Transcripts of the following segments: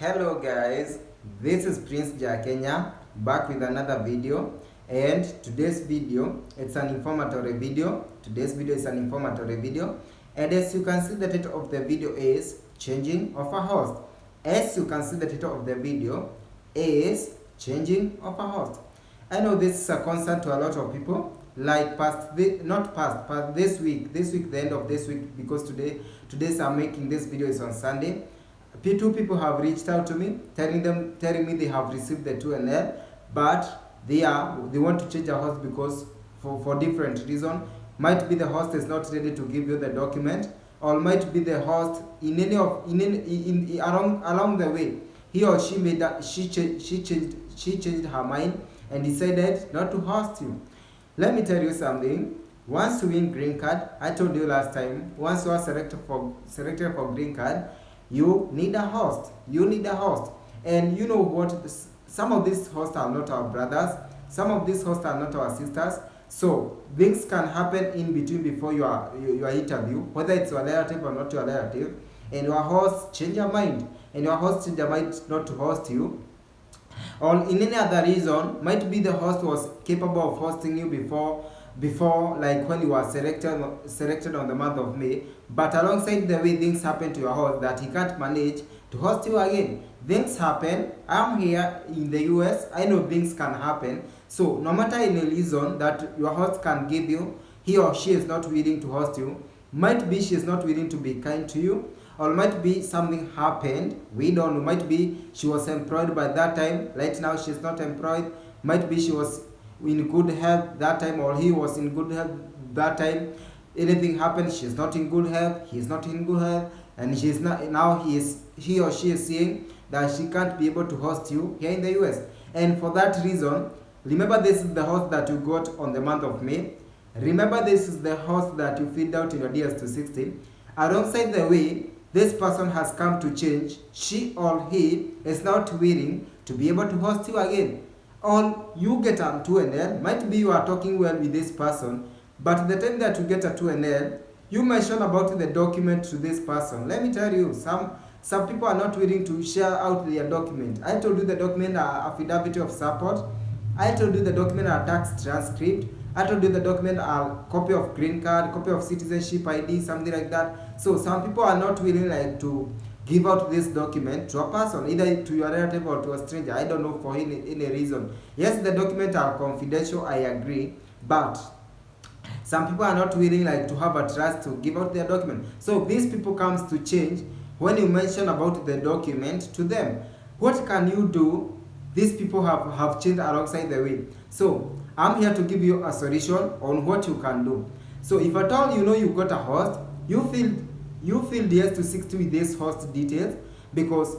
Hello guys, this is Prince Jakenya back with another video, and today's video it's an informatory video. And as you can see, the title of the video is changing of a host. As you can see, the title of the video is changing of a host. I know this is a concern to a lot of people, like past this week, the end of this week, because today's I'm making this video is on Sunday. Two people have reached out to me telling me they have received the 2NL, but they want to change the host because for different reason. Might be the host is not ready to give you the document, or might be the host along the way he or she changed her mind and decided not to host you. Let me tell you something. Once you win green card, I told you last time, once you are selected for green card, you need a host. And you know what? Some of these hosts are not our brothers. Some of these hosts are not our sisters. So things can happen in between before your interview, whether it's your relative or not your relative, and your host change your mind, not to host you, or in any other reason. Might be the host was capable of hosting you before, like when you were selected on the month of May, but alongside the way things happen to your host that he can't manage to host you again. Things happen. I'm here in the US. I know things can happen. So no matter any reason that your host can give you, he or she is not willing to host you. Might be she is not willing to be kind to you, or might be something happened. We don't know. Might be she was employed by that time. Right now she's not employed. Might be she was in good health that time, or he was in good health that time. Anything happened, she's not in good health, he's not in good health, and she's not now. He or she is saying that she can't be able to host you here in the US. And for that reason, remember, this is the host that you got on the month of May. Remember, this is the host that you filled out in your DS260. Alongside the way this person has come to change, she or he is not willing to be able to host you again. Or you get a 2NL, might be you are talking well with this person, but the time that you get a 2NL, you mention about the document to this person. Let me tell you, some people are not willing to share out their document. I told you the document are affidavit of support. I told you the document are tax transcript. I told you the document are copy of green card, copy of citizenship ID, something like that. So some people are not willing to give out this document to a person, either to your relative or to a stranger. I don't know, for any reason. Yes, the documents are confidential, I agree, but some people are not willing to have a trust to give out their document. So these people comes to change when you mention about the document to them. What can you do? These people have changed alongside the way. So I'm here to give you a solution on what you can do. So if at all you got a host, you feel DS260 with this host details, because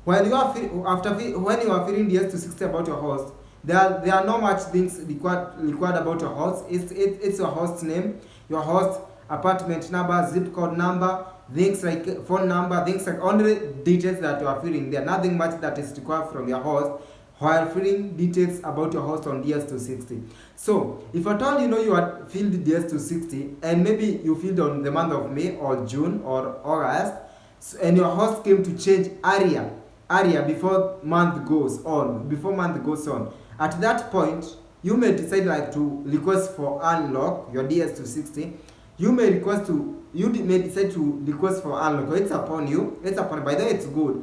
when you are filling DS260 about your host, there are not much things required about your host. It's your host name, your host apartment number, zip code number, things like phone number, things like only details that you are filling. There nothing much that is required from your host while filling details about your host on DS260. So if at all you had filled DS260, and maybe you filled on the month of May or June or August, and your host came to change area before month goes on, at that point you may decide to request for unlock your DS260. You may decide to request for unlock. It's upon you. By the way, it's good.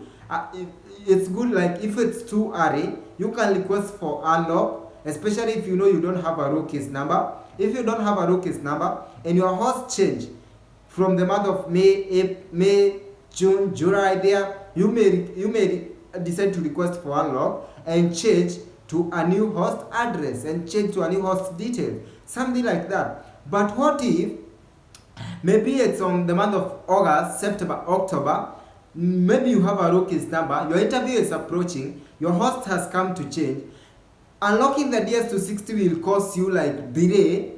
It's good, if it's too early, you can request for unlock, especially if you don't have a rookie's number. If you don't have a rookie's number and your host change from the month of May, June, July, you may decide to request for unlock and change to a new host address and change to a new host detail, something like that. But what if maybe it's on the month of August, September, October? Maybe you have a rookie's number, your interview is approaching, your host has come to change. Unlocking the DS260 will cause you delay.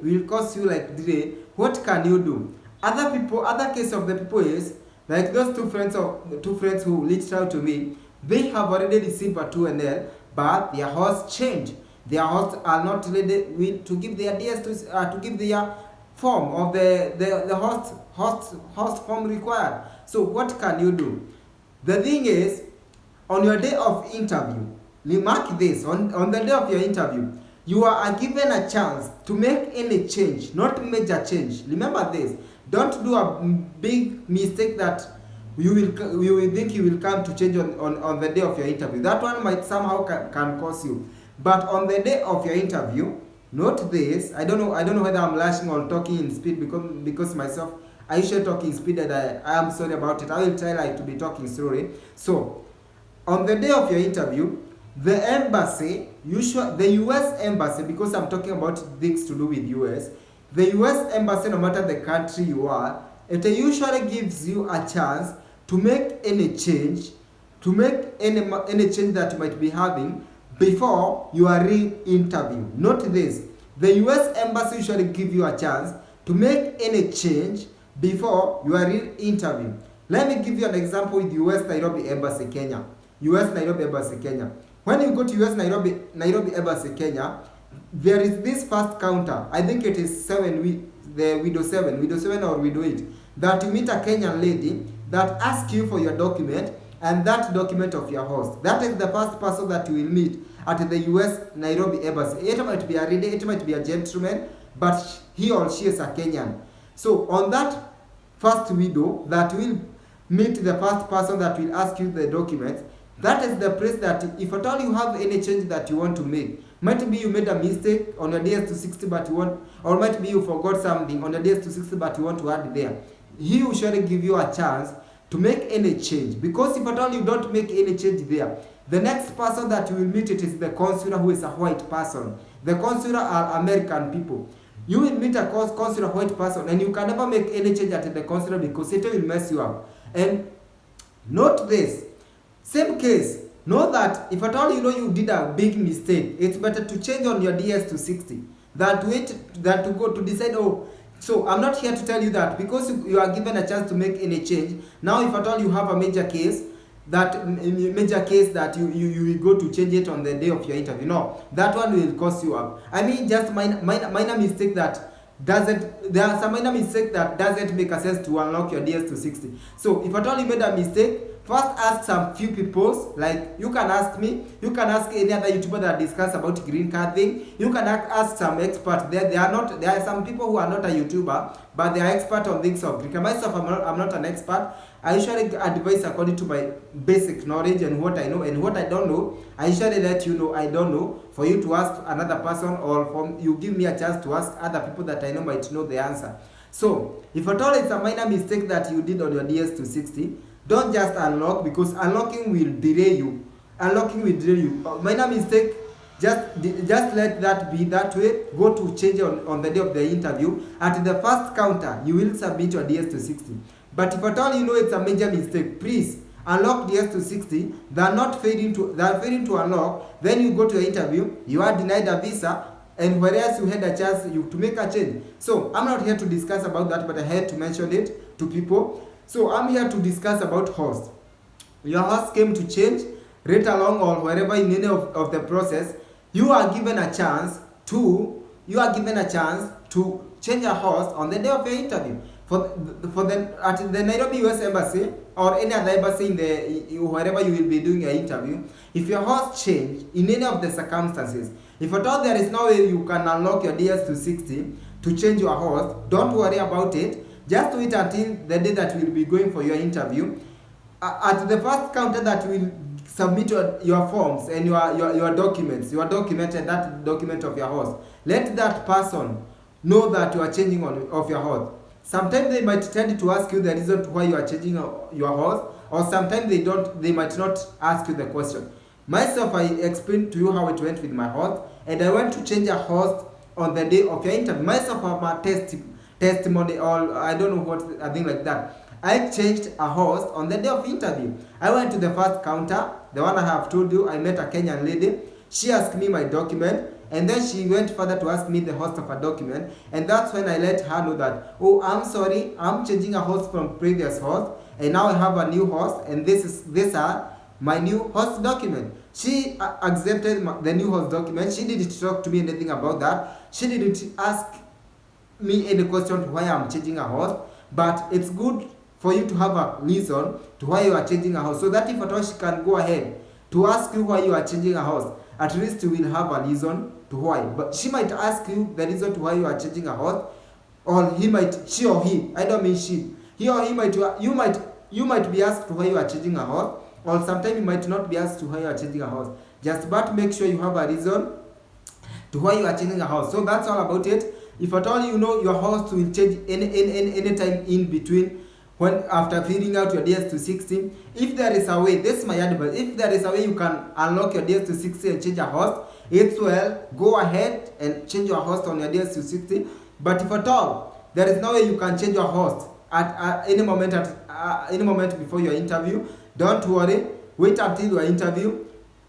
What can you do? Other case of the people is those two friends who reached out to me. They have already received a 2NL, but their host changed. Their hosts are not ready to give their to give their form of the host form required. So what can you do? The thing is, on your day of interview, remark this, on the day of your interview, you are given a chance to make any change, not major change. Remember this. Don't do a big mistake that you will think you will come to change on the day of your interview. That one might somehow can cause you. But on the day of your interview, note this. I don't know whether I'm lashing or talking in speed because myself, I usually talk in speed, and I am sorry about it. I will try to be talking slowly. So on the day of your interview, the embassy, the US embassy, because I'm talking about things to do with US, the US embassy, no matter the country you are, it usually gives you a chance to make any change, any change that you might be having before your real interview. Note this. The US embassy usually give you a chance to make any change before your real interview. Let me give you an example with US Nairobi Embassy, Kenya. US Nairobi Embassy, Kenya. When you go to US Nairobi Embassy, Kenya, there is this first counter. I think it is the window 7 or window 8, that you meet a Kenyan lady that asks you for your document and that document of your host. That is the first person that you will meet at the US Nairobi Embassy. It might be a lady, it might be a gentleman, but he or she is a Kenyan. So on that first window that will meet the first person that will ask you the documents, that is the place that if at all you have any change that you want to make, might be you made a mistake on your DS260 but you want, or might be you forgot something on your DS260 but you want to add there, he will surely give you a chance to make any change. Because if at all you don't make any change there, the next person that you will meet, it is the consular, who is a white person. The consular are American people. You will meet a consular white person and you can never make any change at the consular because it will mess you up. And note this, same case, know that if at all you know you did a big mistake, it's better to change on your DS260 than to go to decide, oh, so I'm not here to tell you that because you are given a chance to make any change. Now if at all you have a major case that you will go to change it on the day of your interview, no, that one will cost you up. I mean, just minor mistake that there are some minor mistake that doesn't make a sense to unlock your DS260. So if at all you made a mistake, first ask some few people, like you can ask me, you can ask any other YouTuber that discuss about green card thing. You can ask some experts. There are some people who are not a YouTuber, but they are expert on things of green card. Myself, I'm not an expert. I usually advise according to my basic knowledge and what I know, and what I don't know, I usually let you know I don't know, for you to ask another person, or you give me a chance to ask other people that I know might know the answer. So if at all it's a minor mistake that you did on your DS260, don't just unlock, because unlocking will delay you. Minor mistake, just let that be that way. Go to change on the day of the interview. At the first counter, you will submit your DS260. But if at all you know it's a major mistake, please unlock DS260. They are failing to unlock. Then you go to your interview, you are denied a visa, and whereas you had a chance to make a change. So I'm not here to discuss about that, but I had to mention it to people. So I'm here to discuss about host. Your host came to change, right along or wherever in any of the process, you are given a chance to change a host on the day of your interview. At the Nairobi US Embassy or any other embassy wherever you will be doing your interview, if your host change in any of the circumstances, if at all there is no way you can unlock your DS260 to change your host, don't worry about it. Just wait until the day that you will be going for your interview. At the first counter that will submit your forms and your documents, your document and that document of your host, let that person know that you are changing of your host. Sometimes they might tend to ask you the reason why you are changing your host, or sometimes they might not ask you the question. Myself, I explained to you how it went with my host, and I went to change a host on the day of your interview. Myself, I'm a testimony, or I don't know what, a thing like that. I changed a host on the day of interview. I went to the first counter, the one I have told you. I met a Kenyan lady. She asked me my document, and then she went further to ask me the host of a document, and that's when I let her know that, oh, I'm sorry, I'm changing a host from previous host, and now I have a new host, and these are my new host document. She accepted the new host document. She didn't talk to me anything about that. She didn't ask me any question why I'm changing a host, but it's good for you to have a reason to why you are changing a host, so that if at all she can go ahead to ask you why you are changing a host. At least you will have a reason to why. But she might ask you the reason to why you are changing a host, or she or he, I don't mean she, he or he might, you might be asked why you are changing a host, or sometimes you might not be asked why you are changing a host. Just but make sure you have a reason to why you are changing a host. So that's all about it. If at all you know your host will change any time in between, when after filling out your DS260, if there is a way, this is my advice, if there is a way you can unlock your DS260 and change a host, it's well, go ahead and change your host on your DS260. But if at all there is no way you can change your host at any moment before your interview, don't worry, wait until your interview.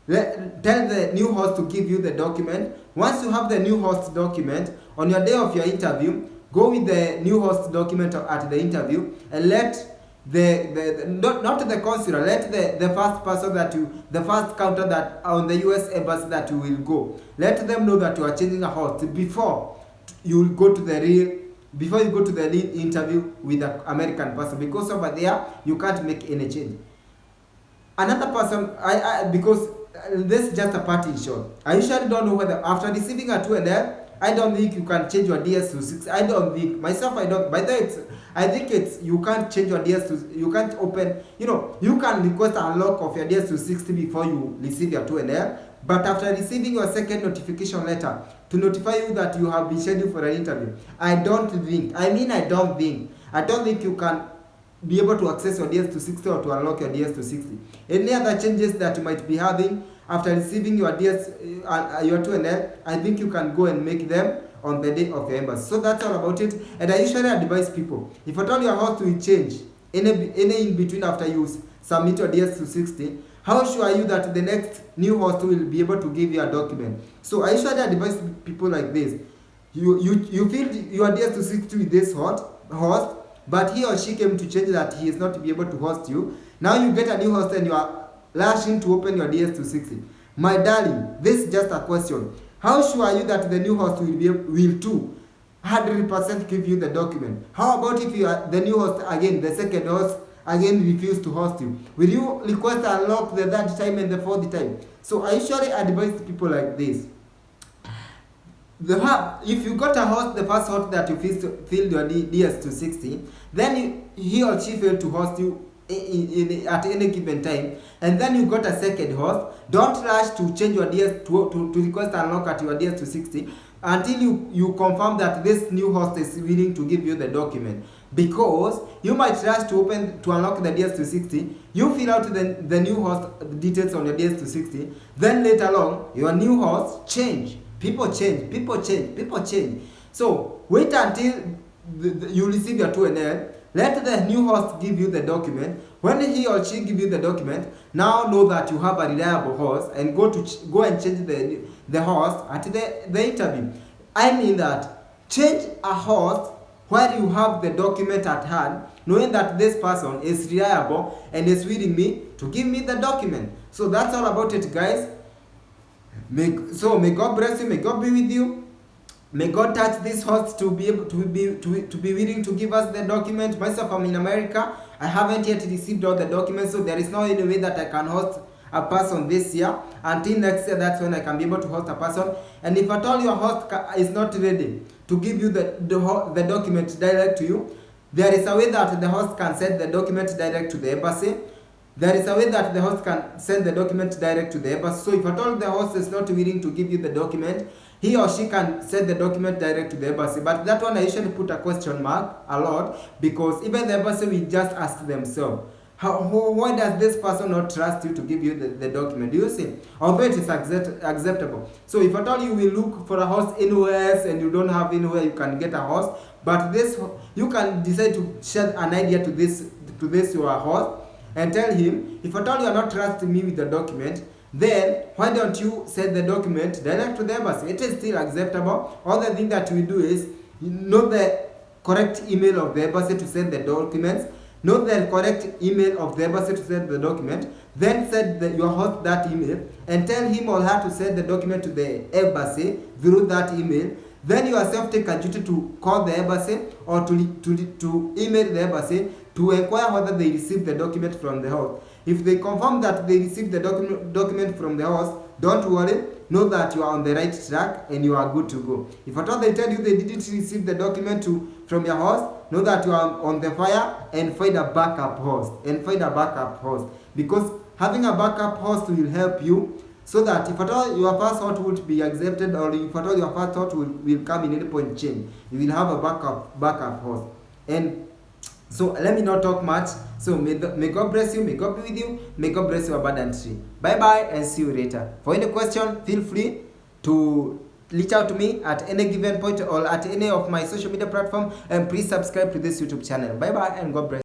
Tell the new host to give you the document. Once you have the new host document, on your day of your interview, go with the new host document at the interview, and let not the consular, let the first person the first counter that on the US embassy that you will go, let them know that you are changing a host before you go to the real interview with the American person, because over there you can't make any change. Another person, because this is just a part in short. I usually don't know whether after receiving a 2NL, I don't think you can change your DS260. I don't think myself. I don't. By the way, I think you can't change your DS2. You can't open. You can request a unlock of your DS260 before you receive your 2NL. But after receiving your second notification letter to notify you that you have been scheduled for an interview, I don't think you can be able to access your DS260 or to unlock your DS260. Any other changes that you might be having after receiving your your 2NL, I think you can go and make them on the day of your embassy. So that's all about it. And I usually advise people, if at all your host will change any in between after you submit your DS260, how sure are you that the next new host will be able to give you a document? So I usually advise people like this. You filled your DS260 with this host, but he or she came to change that he is not to be able to host you. Now you get a new host and you are rushing to open your DS260. My darling, this is just a question. How sure are you that the new host will too 100% give you the document? How about if you are the new host again, the second host again refuse to host you? Will you request a unlock the third time and the fourth time? So I usually advise people like this. If you got a host, the first host that you filled your DS260, then he or she failed to host you at any given time, and then you got a second host, don't rush to change your DS to request unlock at your DS260 until you confirm that this new host is willing to give you the document, because you might rush to unlock the DS260, you fill out the new host details on your DS260, then later on your new host change. People change. So wait until you receive your 2NL. Let the new host give you the document. When he or she give you the document, now know that you have a reliable host, and go and change the host at the interview. I mean that change a host where you have the document at hand, knowing that this person is reliable and is willing to give me the document. So that's all about it, guys. May God bless you. May God be with you. May God touch this host to be able to be willing to give us the document. Myself, I'm in America. I haven't yet received all the documents, so there is no any way that I can host a person this year. Until next year, that's when I can be able to host a person. And if at all your host is not ready to give you the document direct to you, there is a way that the host can send the document direct to the embassy. There is a way that the host can send the document direct to the embassy. So if at all the host is not willing to give you the document, he or she can send the document direct to the embassy. But that one I usually put a question mark a lot, because even the embassy will just ask themselves, why does this person not trust you to give you the document? Do you see? Although it is acceptable. So if at all you will look for a host anywhere else and you don't have anywhere you can get a host, but this you can decide to share an idea to this your host, and tell him, if at all you are not trusting me with the document, then why don't you send the document direct to the embassy? It is still acceptable. All the thing that we do is know the correct email of the embassy to send the documents, know the correct email of the embassy to send the document, then send your host that email and tell him or her to send the document to the embassy through that email. Then you yourself take a duty to call the embassy or to email the embassy to inquire whether they received the document from the host. If they confirm that they received the document from the host, don't worry, know that you are on the right track and you are good to go. If at all they tell you they didn't receive the document from your host, know that you are on the fire and find a backup host. Because having a backup host will help you, so that if at all your first thought would be accepted, or if at all your first thought will come in any point change, you will have a backup host. And so let me not talk much. So may God bless you, may God be with you, may God bless you abundantly. Bye bye and see you later. For any question, feel free to reach out to me at any given point or at any of my social media platform, and please subscribe to this YouTube channel. Bye bye and God bless.